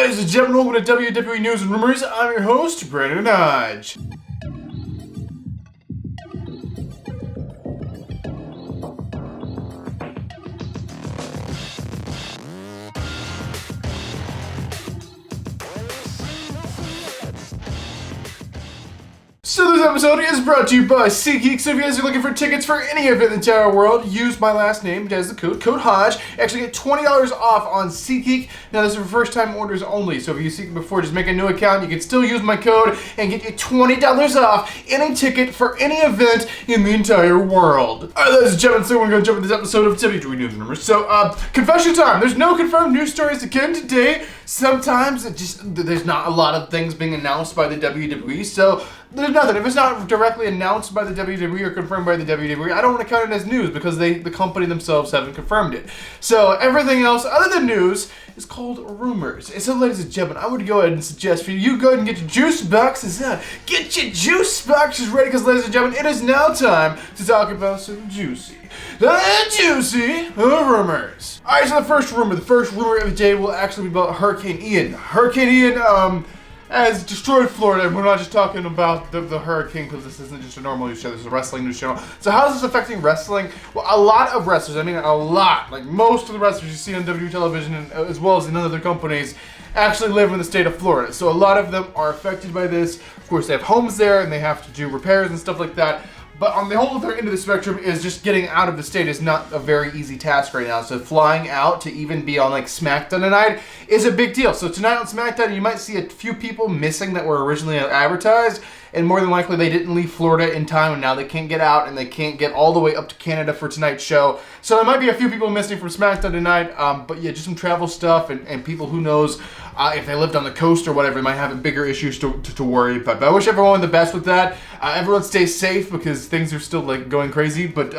Ladies and gentlemen, welcome to WWE News and Rumors. I'm your host, Brandon Hodge. So this episode is brought to you by SeatGeek. So if you guys are looking for tickets for any event in the entire world, use my last name as the code Hodge. Actually get $20 off on SeatGeek. Now this is for first time orders only. So if you SeatGeek before, just make a new account. You can still use my code and get you $20 off any ticket for any event in the entire world. Alright, ladies and gentlemen, so we're going to jump into this episode of WWE News and Rumors. So, confession time. There's no confirmed news stories again today. Sometimes there's not a lot of things being announced by the WWE, so there's nothing. If it's not directly announced by the WWE or confirmed by the WWE, I don't want to count it as news because the company themselves haven't confirmed it. So everything else other than news is called rumors. And so, ladies and gentlemen, I would go ahead and suggest for you go ahead and get your juice boxes out. Get your juice boxes ready because, ladies and gentlemen, it is now time to talk about some juicy rumors. Alright, so the first rumor of the day will actually be about Hurricane Ian. Hurricane Ian, has destroyed Florida, and we're not just talking about the hurricane because this isn't just a normal news show, this is a wrestling news show. So how is this affecting wrestling? Well, a lot of wrestlers, I mean a lot, like most of the wrestlers you see on WWE television and, as well as in other companies, actually live in the state of Florida. So a lot of them are affected by this. Of course, they have homes there and they have to do repairs and stuff like that. But on the whole other end of the spectrum is just getting out of the state is not a very easy task right now. So flying out to even be on like SmackDown tonight is a big deal. So tonight on SmackDown, you might see a few people missing that were originally advertised. And more than likely, they didn't leave Florida in time, and now they can't get out, and they can't get all the way up to Canada for tonight's show. So there might be a few people missing from SmackDown tonight, but yeah, just some travel stuff, and people who knows if they lived on the coast or whatever, might have bigger issues to worry about. But I wish everyone the best with that. Everyone stay safe because things are still like going crazy. But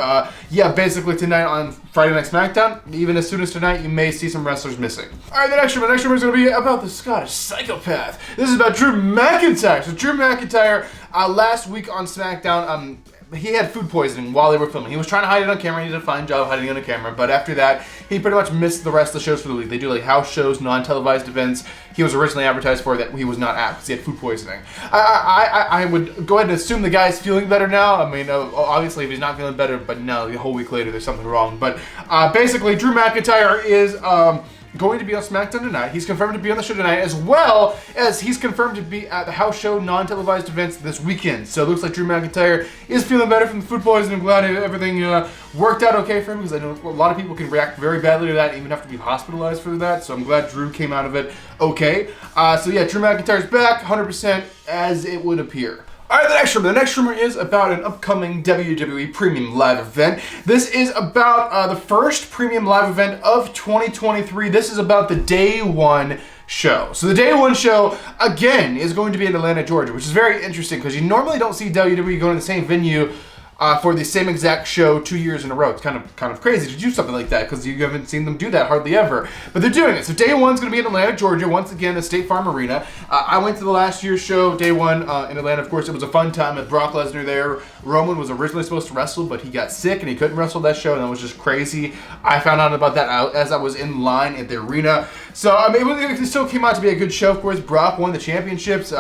yeah, basically tonight on Friday Night SmackDown, even as soon as tonight, you may see some wrestlers missing. All right, the next rumor is going to be about the Scottish psychopath. This is about Drew McIntyre. So Drew McIntyre, last week on SmackDown, he had food poisoning while they were filming. He was trying to hide it on camera. He did a fine job hiding it on camera. But after that, he pretty much missed the rest of the shows for the week. They do like house shows, non-televised events. He was originally advertised for that he was not at because he had food poisoning. I would go ahead and assume the guy's feeling better now. I mean, obviously if he's not feeling better, but no, a whole week later there's something wrong. But basically, Drew McIntyre is going to be on SmackDown tonight. He's confirmed to be on the show tonight, as well as he's confirmed to be at the house show non-televised events this weekend. So it looks like Drew McIntyre is feeling better from the food poisoning. I'm glad everything worked out okay for him, because I know a lot of people can react very badly to that and even have to be hospitalized for that. So I'm glad Drew came out of it okay. So yeah, Drew McIntyre's back 100% as it would appear. Alright, the next rumor is about an upcoming WWE Premium Live event. This is about the first Premium Live event of 2023. This is about the Day One show. So the Day One show, again, is going to be in Atlanta, Georgia, which is very interesting because you normally don't see WWE going to the same venue for the same exact show 2 years in a row. It's kind of crazy to do something like that because you haven't seen them do that hardly ever. But they're doing it. So Day One's going to be in Atlanta, Georgia, once again at State Farm Arena. I went to the last year's show, Day One in Atlanta. Of course, it was a fun time with Brock Lesnar there. Roman was originally supposed to wrestle, but he got sick and he couldn't wrestle that show, and that was just crazy. I found out about that as I was in line at the arena. So I mean, it still came out to be a good show. Of course, Brock won the championships.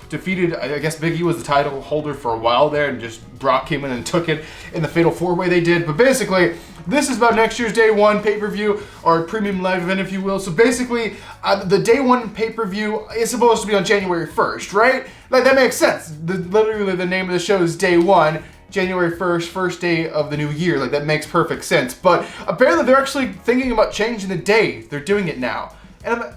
Defeated, I guess Big E was the title holder for a while there, and just Brock came in and took it in the Fatal 4-Way they did. But basically, this is about next year's Day One pay-per-view, or Premium Live event, if you will. So basically, the Day One pay-per-view is supposed to be on January 1st, right? Like, that makes sense. Literally, the name of the show is Day One. January 1st, first day of the new year. Like, that makes perfect sense. But apparently, they're actually thinking about changing the day. They're doing it now. And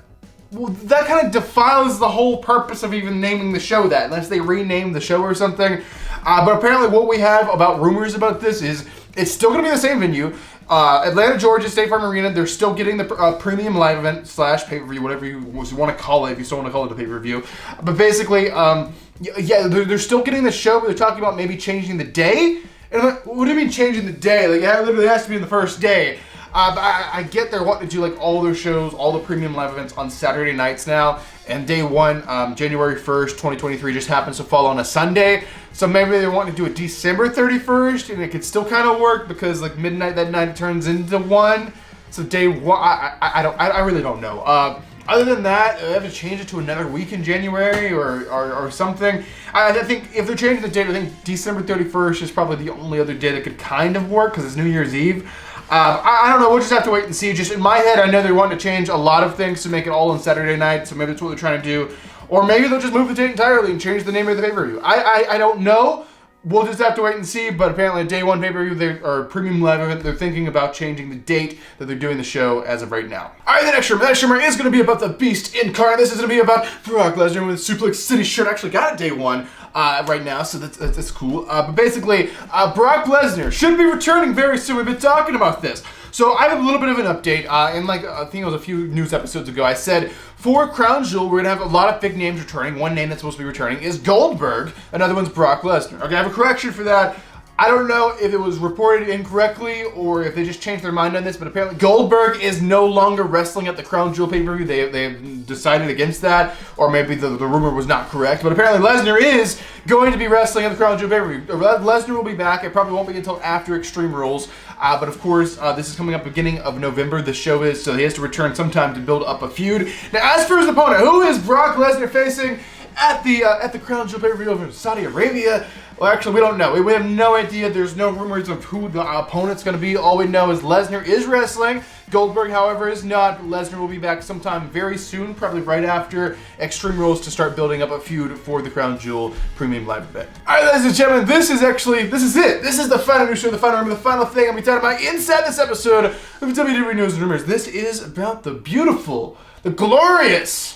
well, that kind of defiles the whole purpose of even naming the show that, unless they rename the show or something. But apparently what we have about rumors about this is it's still going to be the same venue. Atlanta, Georgia, State Farm Arena. They're still getting the Premium Live event / pay-per-view, whatever you want to call it, if you still want to call it a pay-per-view. But basically, yeah, they're still getting the show, but they're talking about maybe changing the day. And I'm like, what do you mean changing the day? Like, it literally has to be in the first day. But I get they're wanting to do like all their shows, all the Premium Live events on Saturday nights now. And Day One, January 1st, 2023, just happens to fall on a Sunday. So maybe they're wanting to do it December 31st, and it could still kind of work because like midnight that night it turns into 1. So Day One, I really don't know. Other than that, they have to change it to another week in January or something. I think if they're changing the date, I think December 31st is probably the only other day that could kind of work because it's New Year's Eve. I don't know, we'll just have to wait and see. Just in my head, I know they want to change a lot of things to make it all on Saturday night, so maybe that's what they're trying to do. Or maybe they'll just move the date entirely and change the name of the pay-per-view. I don't know. We'll just have to wait and see, but apparently Day 1 pay-per-view, or premium live event, they're thinking about changing the date that they're doing the show as of right now. Alright, the next rumor is going to be about the Beast incarnate. This is going to be about Brock Lesnar with Suplex City shirt. I actually got it Day 1 right now, so that's cool. But basically, Brock Lesnar should be returning very soon. We've been talking about this. So I have a little bit of an update. In I think it was a few news episodes ago, I said for Crown Jewel, we're going to have a lot of big names returning. One name that's supposed to be returning is Goldberg. Another one's Brock Lesnar. Okay, I have a correction for that. I don't know if it was reported incorrectly or if they just changed their mind on this, but apparently Goldberg is no longer wrestling at the Crown Jewel pay-per-view. They decided against that, or maybe the rumor was not correct, but apparently Lesnar is going to be wrestling at the Crown Jewel pay-per-view. Lesnar will be back. It probably won't be until after Extreme Rules, but of course, this is coming up beginning of November, the show is, so he has to return sometime to build up a feud. Now, as for his opponent, who is Brock Lesnar facing at the Crown Jewel pay-per-view over in Saudi Arabia? Well, actually, we don't know. We have no idea. There's no rumors of who the opponent's going to be. All we know is Lesnar is wrestling. Goldberg, however, is not. Lesnar will be back sometime very soon, probably right after Extreme Rules, to start building up a feud for the Crown Jewel Premium Live event. All right, ladies and gentlemen, this is it. This is the final news show, the final rumor, the final thing I'm going to be talking about inside this episode of WWE News and Rumors. This is about the beautiful, the glorious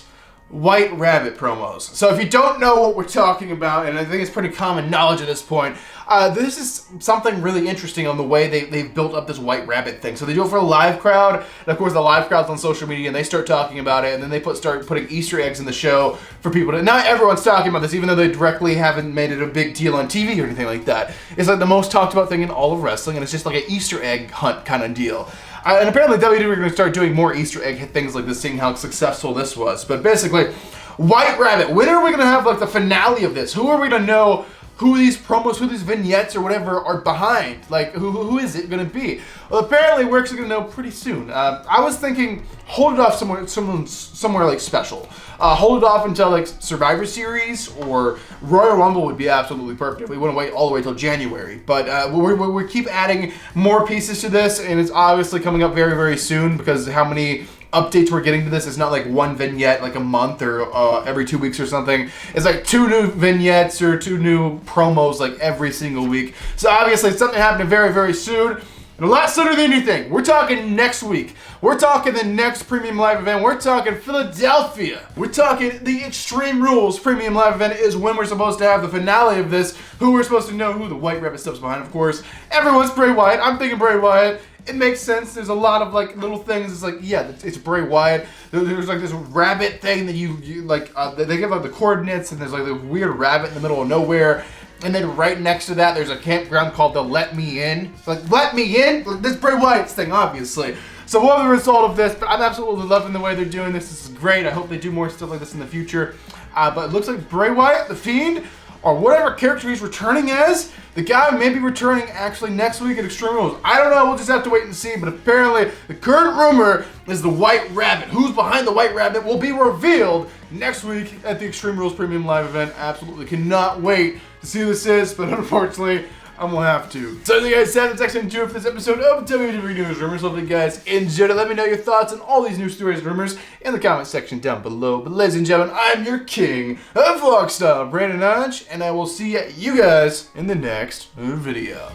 White Rabbit promos. So if you don't know what we're talking about, and I think it's pretty common knowledge at this point, this is something really interesting on the way they've built up this White Rabbit thing. So they do it for a live crowd, and of course the live crowd's on social media, and they start talking about it, and then they start putting Easter eggs in the show for people to... Not everyone's talking about this, even though they directly haven't made it a big deal on TV or anything like that. It's like the most talked about thing in all of wrestling, and it's just like an Easter egg hunt kind of deal. And apparently WWE are going to start doing more Easter egg things like this, seeing how successful this was. But basically, White Rabbit, when are we going to have like the finale of this? Who are we going to know who these promos, who these vignettes or whatever are behind? Like, who is it going to be? Well, apparently we're actually going to know pretty soon. I was thinking, hold it off somewhere like special. Hold it off until like Survivor Series or Royal Rumble would be absolutely perfect. We wouldn't wait all the way till January. But we keep adding more pieces to this, and it's obviously coming up very, very soon because how many updates we're getting to this. It's not like one vignette like a month or every 2 weeks or something. It's like 2 new vignettes or 2 new promos like every single week. So obviously it's something happening very, very soon. And a lot sooner than anything. We're talking next week. We're talking the next Premium Live event. We're talking Philadelphia. We're talking the Extreme Rules Premium Live event is when we're supposed to have the finale of this. Who we're supposed to know who the White Rabbit stuff's behind, of course. Everyone's Bray Wyatt. I'm thinking Bray Wyatt. It makes sense. There's a lot of like little things. It's like, yeah, it's Bray Wyatt. There's like this rabbit thing that you like. They give like the coordinates, and there's like the weird rabbit in the middle of nowhere. And then right next to that, there's a campground called the Let Me In. It's like, let me in? This Bray Wyatt's thing, obviously. So what the result of this, but I'm absolutely loving the way they're doing this. This is great. I hope they do more stuff like this in the future. But it looks like Bray Wyatt, the Fiend, or whatever character he's returning as, the guy may be returning actually next week at Extreme Rules. I don't know, we'll just have to wait and see, but apparently the current rumor is the White Rabbit. Who's behind the White Rabbit will be revealed next week at the Extreme Rules Premium Live event. Absolutely cannot wait to see who this is, but unfortunately, I'm gonna have to. So as you guys said, that's actually going to do it for this episode of WWE News Rumors. Hopefully you guys enjoyed it. Let me know your thoughts on all these news stories and rumors in the comment section down below. But ladies and gentlemen, I'm your king of vlog style, Brandon Hodge, and I will see you guys in the next video.